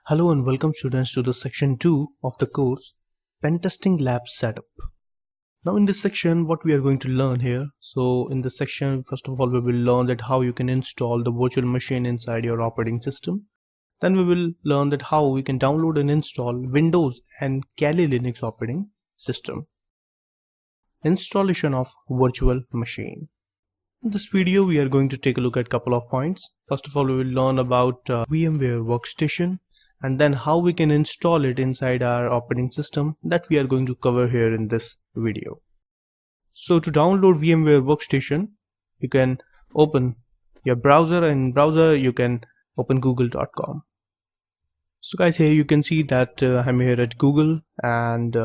Hello and welcome students to the section 2 of the course Pentesting Lab Setup. Now in this section what we are going to learn here. So in this section first of all we will learn that how you can install the virtual machine inside your operating system. Then we will learn that how we can download and install Windows and Kali Linux operating system. Installation of virtual machine. In this video we are going to take a look at a couple of points. First of all we will learn about VMware Workstation, and then how we can install it inside our operating system that we are going to cover here in this video. So to download VMware Workstation, you can open your browser, and in browser you can open google.com. So guys, here you can see that I'm here at Google, and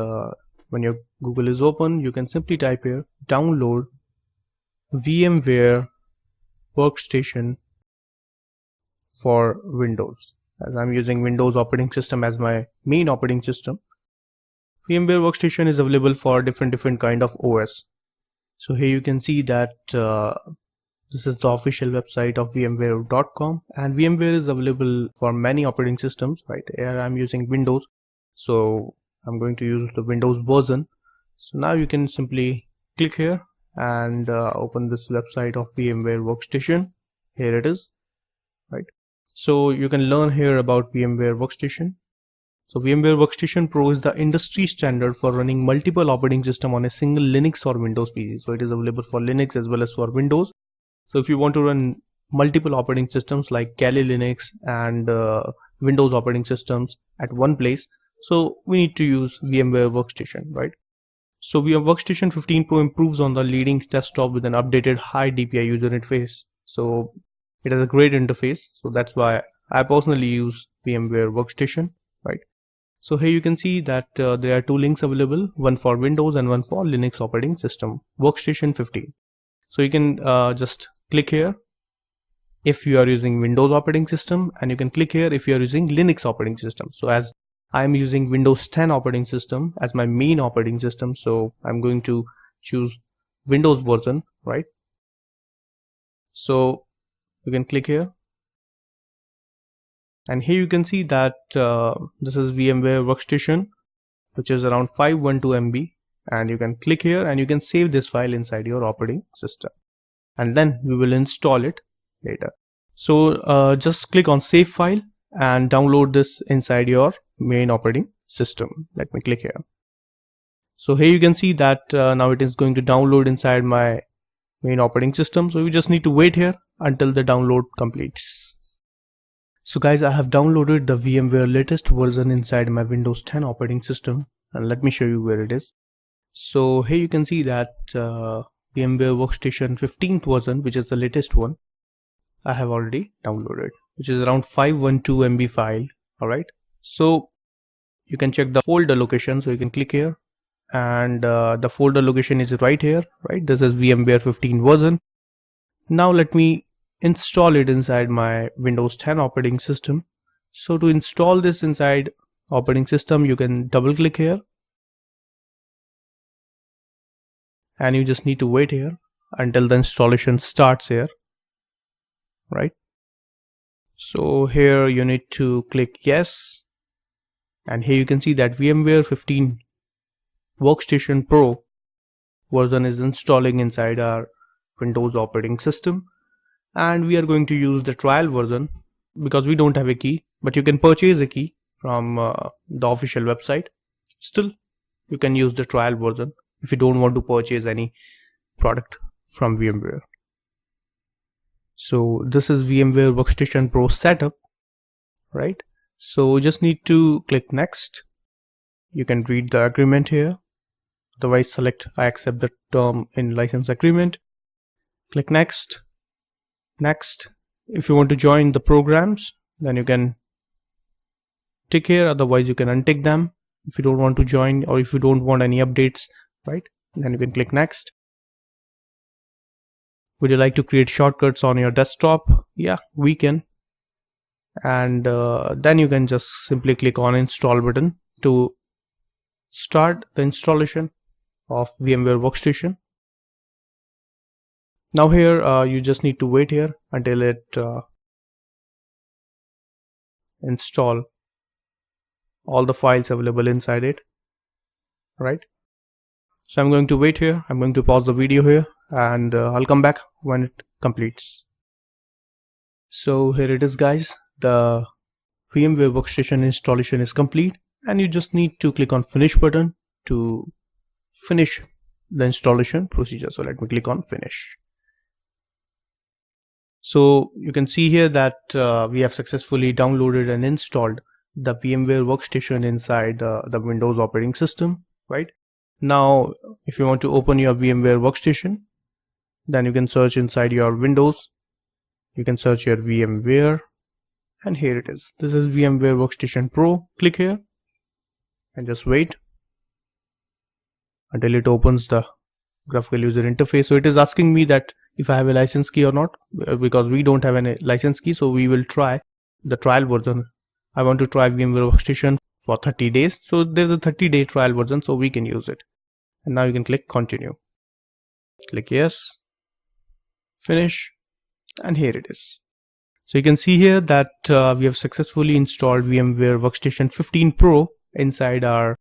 when your Google is open you can simply type here download VMware Workstation for Windows. As I'm using Windows operating system as my main operating system, VMware Workstation is available for different kind of OS. So here you can see that this is the official website of vmware.com, and VMware is available for many operating systems. Right here I'm using Windows, so I'm going to use the Windows version. So now you can simply click here and open this website of VMware Workstation. Here it is, right? So you can learn here about VMware Workstation. So VMware Workstation Pro is the industry standard for running multiple operating systems on a single Linux or Windows PC. So it is available for Linux as well as for Windows. So if you want to run multiple operating systems like Kali Linux and Windows operating systems at one place, so we need to use VMware Workstation, right? So VMware Workstation 15 Pro improves on the leading desktop with an updated high DPI user interface. So it has a great interface, so that's why I personally use VMware Workstation, right? So here you can see that there are two links available, one for Windows and one for Linux operating system, Workstation 15. So you can just click here if you are using Windows operating system, and you can click here if you are using Linux operating system. So as I'm using Windows 10 operating system as my main operating system, so I'm going to choose Windows version, right? So you can click here, and here you can see that this is VMware Workstation, which is around 512 MB, and you can click here and you can save this file inside your operating system, and then we will install it later. So just click on save file and download this inside your main operating system. Let me click here. So here you can see that now it is going to download inside my main operating system. So you just need to wait here until the download completes. So guys, I have downloaded the VMware latest version inside my Windows 10 operating system, and let me show you where it is. So here you can see that VMware Workstation 15th version, which is the latest one, I have already downloaded, which is around 512 MB file. Alright, so you can check the folder location. So you can click here, and the folder location is right here, right? This is VMware 15 version. Now let me install it inside my Windows 10 operating system. So to install this inside operating system, you can double click here, and you just need to wait here until the installation starts here, right? So here you need to click yes, and here you can see that VMware 15 Workstation Pro version is installing inside our Windows operating system, and we are going to use the trial version because we don't have a key, but you can purchase a key from the official website. Still, you can use the trial version if you don't want to purchase any product from VMware. So this is VMware Workstation Pro setup, right? So just need to click next. You can read the agreement here. Otherwise select I accept the term in license agreement. Click next. Next. If you want to join the programs, then you can tick here. Otherwise you can untick them if you don't want to join, or if you don't want any updates, right? Then you can click next. Would you like to create shortcuts on your desktop? Yeah, we can. And then you can just simply click on install button to start the installation of VMware Workstation. Now here you just need to wait here until it install all the files available inside it, right? So I'm going to wait here. I'm going to pause the video here, and I'll come back when it completes. So here it is, guys. The VMware Workstation installation is complete, and you just need to click on Finish button to finish the installation procedure. So let me click on Finish. So you can see here that we have successfully downloaded and installed the VMware Workstation inside the Windows operating system, right? Now, if you want to open your VMware Workstation, then you can search inside your Windows. You can search your VMware, and here it is. This is VMware Workstation Pro. Click here and just wait until it opens the graphical user interface. So it is asking me that if I have a license key or not, because we don't have any license key. So we will try the trial version. I want to try VMware Workstation for 30 days. So there's a 30-day trial version, so we can use it. And now you can click continue. Click yes, finish, and here it is. So you can see here that we have successfully installed VMware Workstation 15 Pro inside our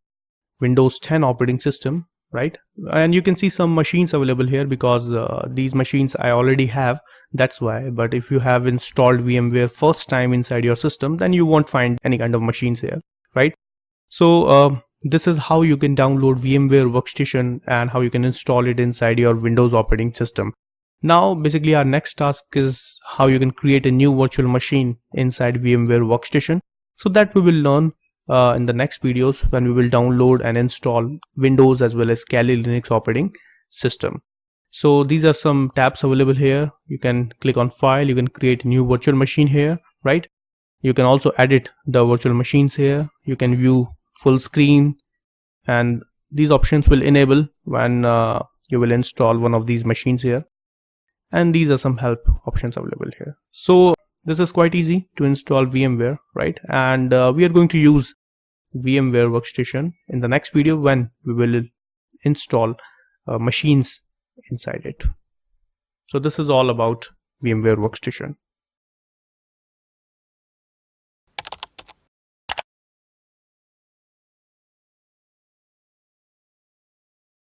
Windows 10 operating system, right? And you can see some machines available here because these machines I already have, that's why. But if you have installed VMware first time inside your system, then you won't find any kind of machines here, right? So this is how you can download VMware Workstation and how you can install it inside your Windows operating system. Now basically our next task is how you can create a new virtual machine inside VMware Workstation. So that we will learn in the next videos when we will download and install Windows as well as Kali Linux operating system. So these are some tabs available here. You can click on file, you can create a new virtual machine here, right? You can also edit the virtual machines here. You can view full screen, and these options will enable when you will install one of these machines here. And these are some help options available here. So this is quite easy to install VMware, right? And we are going to use VMware Workstation in the next video when we will install machines inside it. So this is all about VMware Workstation.